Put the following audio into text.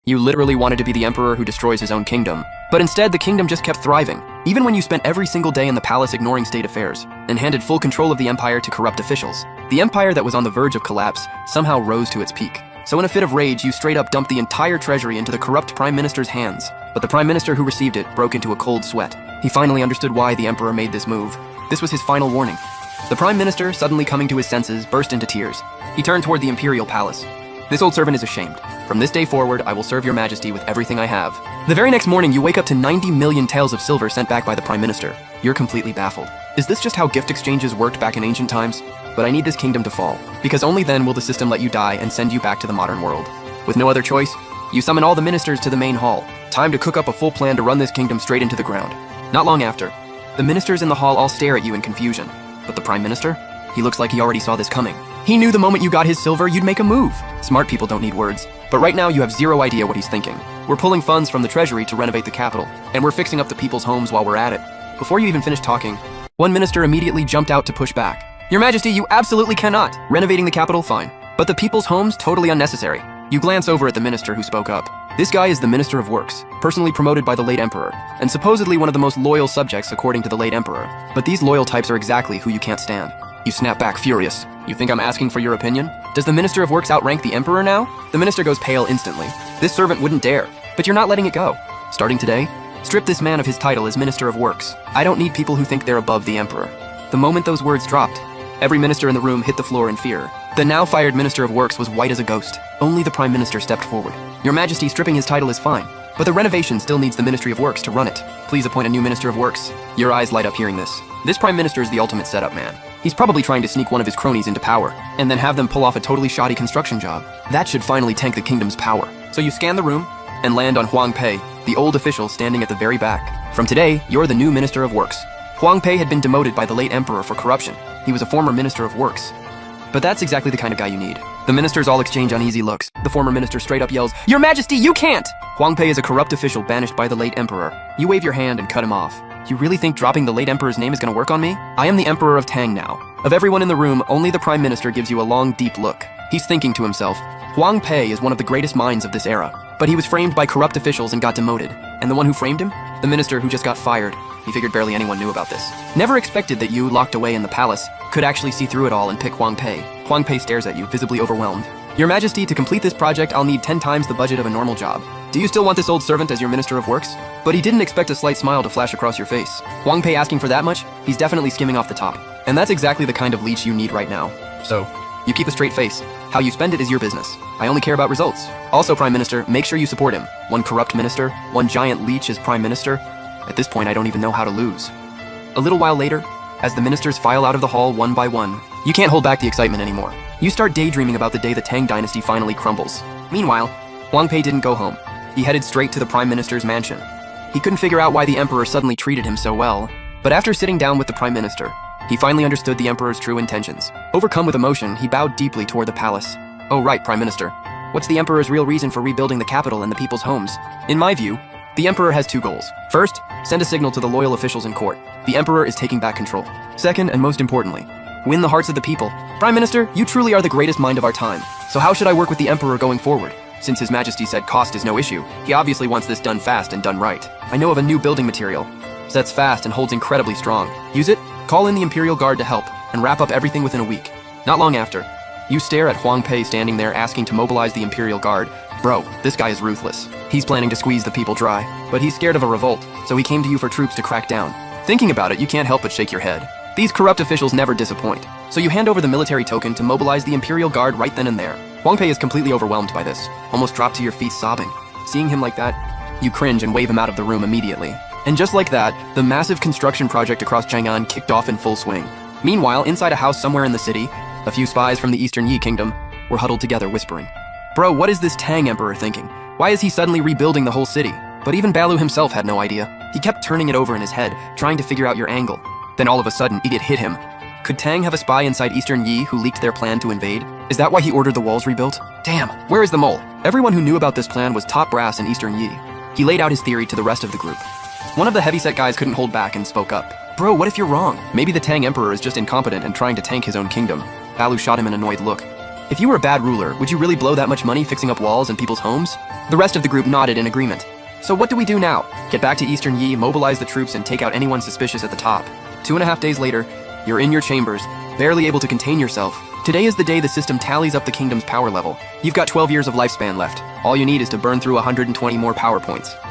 You literally wanted to be the emperor who destroys his own kingdom. But instead, the kingdom just kept thriving, even when you spent every single day in the palace ignoring state affairs, and handed full control of the empire to corrupt officials. The empire that was on the verge of collapse somehow rose to its peak. So in a fit of rage, you straight up dumped the entire treasury into the corrupt prime minister's hands. But the prime minister who received it broke into a cold sweat. He finally understood why the emperor made this move. This was his final warning. The prime minister, suddenly coming to his senses, burst into tears. He turned toward the imperial palace. This old servant is ashamed. From this day forward, I will serve your majesty with everything I have. The very next morning, you wake up to 90 million taels of silver sent back by the prime minister. You're completely baffled. Is this just how gift exchanges worked back in ancient times? But I need this kingdom to fall, because only then will the system let you die and send you back to the modern world. With no other choice, you summon all the ministers to the main hall. Time to cook up a full plan to run this kingdom straight into the ground. Not long after, the ministers in the hall all stare at you in confusion. But the prime minister? He looks like he already saw this coming. He knew the moment you got his silver, you'd make a move. Smart people don't need words. But right now, you have zero idea what he's thinking. We're pulling funds from the treasury to renovate the capital, and we're fixing up the people's homes while we're at it. Before you even finish talking, one minister immediately jumped out to push back. Your Majesty, you absolutely cannot. Renovating the capital, fine. But the people's homes, totally unnecessary. You glance over at the minister who spoke up. This guy is the Minister of Works, personally promoted by the late emperor, and supposedly one of the most loyal subjects according to the late emperor. But these loyal types are exactly who you can't stand. You snap back furious. You think I'm asking for your opinion? Does the Minister of Works outrank the emperor now? The minister goes pale instantly. This servant wouldn't dare, but you're not letting it go. Starting today, strip this man of his title as Minister of Works. I don't need people who think they're above the emperor. The moment those words dropped, every minister in the room hit the floor in fear. The now fired Minister of Works was white as a ghost. Only the Prime Minister stepped forward. Your Majesty, stripping his title is fine, but the renovation still needs the Ministry of Works to run it. Please appoint a new Minister of Works. Your eyes light up hearing this. This Prime Minister is the ultimate setup man. He's probably trying to sneak one of his cronies into power, and then have them pull off a totally shoddy construction job. That should finally tank the kingdom's power. So you scan the room, and land on Huang Pei, the old official standing at the very back. From today, you're the new Minister of Works. Huang Pei had been demoted by the late emperor for corruption. He was a former Minister of Works. But that's exactly the kind of guy you need. The ministers all exchange uneasy looks. The former minister straight up yells, "Your Majesty, you can't!" Huang Pei is a corrupt official banished by the late emperor. You wave your hand and cut him off. You really think dropping the late emperor's name is gonna work on me? I am the Emperor of Tang now. Of everyone in the room, only the Prime Minister gives you a long, deep look. He's thinking to himself, Huang Pei is one of the greatest minds of this era. But he was framed by corrupt officials and got demoted. And the one who framed him? The minister who just got fired. He figured barely anyone knew about this. Never expected that you, locked away in the palace, could actually see through it all and pick Huang Pei. Huang Pei stares at you, visibly overwhelmed. Your Majesty, to complete this project, I'll need 10 times the budget of a normal job. Do you still want this old servant as your Minister of Works? But he didn't expect a slight smile to flash across your face. Huang Pei asking for that much? He's definitely skimming off the top. And that's exactly the kind of leech you need right now. So, you keep a straight face. How you spend it is your business. I only care about results. Also, Prime Minister, make sure you support him. One corrupt minister, one giant leech as Prime Minister. At this point, I don't even know how to lose. A little while later, as the ministers file out of the hall one by one, you can't hold back the excitement anymore. You start daydreaming about the day the Tang dynasty finally crumbles. Meanwhile, Huang Pei didn't go home. He headed straight to the Prime Minister's mansion. He couldn't figure out why the Emperor suddenly treated him so well, but after sitting down with the Prime Minister, he finally understood the Emperor's true intentions. Overcome with emotion, he bowed deeply toward the palace. Oh right, Prime Minister. What's the Emperor's real reason for rebuilding the capital and the people's homes? In my view, the Emperor has two goals. First, send a signal to the loyal officials in court. The Emperor is taking back control. Second, and most importantly, win the hearts of the people. Prime Minister, you truly are the greatest mind of our time. So how should I work with the Emperor going forward? Since His Majesty said cost is no issue, he obviously wants this done fast and done right. I know of a new building material. Sets fast and holds incredibly strong. Use it, call in the Imperial Guard to help, and wrap up everything within a week. Not long after, you stare at Huang Pei standing there asking to mobilize the Imperial Guard. Bro, this guy is ruthless. He's planning to squeeze the people dry, but he's scared of a revolt, so he came to you for troops to crack down. Thinking about it, you can't help but shake your head. These corrupt officials never disappoint, so you hand over the military token to mobilize the Imperial Guard right then and there. Huang Pei is completely overwhelmed by this, almost dropped to your feet sobbing. Seeing him like that, you cringe and wave him out of the room immediately. And just like that, the massive construction project across Chang'an kicked off in full swing. Meanwhile, inside a house somewhere in the city, a few spies from the Eastern Yi Kingdom were huddled together whispering. Bro, what is this Tang Emperor thinking? Why is he suddenly rebuilding the whole city? But even Balu himself had no idea. He kept turning it over in his head, trying to figure out your angle. Then all of a sudden, it hit him. Could Tang have a spy inside Eastern Yi who leaked their plan to invade? Is that why he ordered the walls rebuilt? Damn, where is the mole? Everyone who knew about this plan was top brass in Eastern Yi. He laid out his theory to the rest of the group. One of the heavyset guys couldn't hold back and spoke up. Bro, what if you're wrong? Maybe the Tang Emperor is just incompetent and trying to tank his own kingdom. Balu shot him an annoyed look. If you were a bad ruler, would you really blow that much money fixing up walls and people's homes? The rest of the group nodded in agreement. So what do we do now? Get back to Eastern Yi, mobilize the troops, and take out anyone suspicious at the top. 2.5 days later, you're in your chambers, barely able to contain yourself. Today is the day the system tallies up the kingdom's power level. You've got 12 years of lifespan left. All you need is to burn through 120 more power points.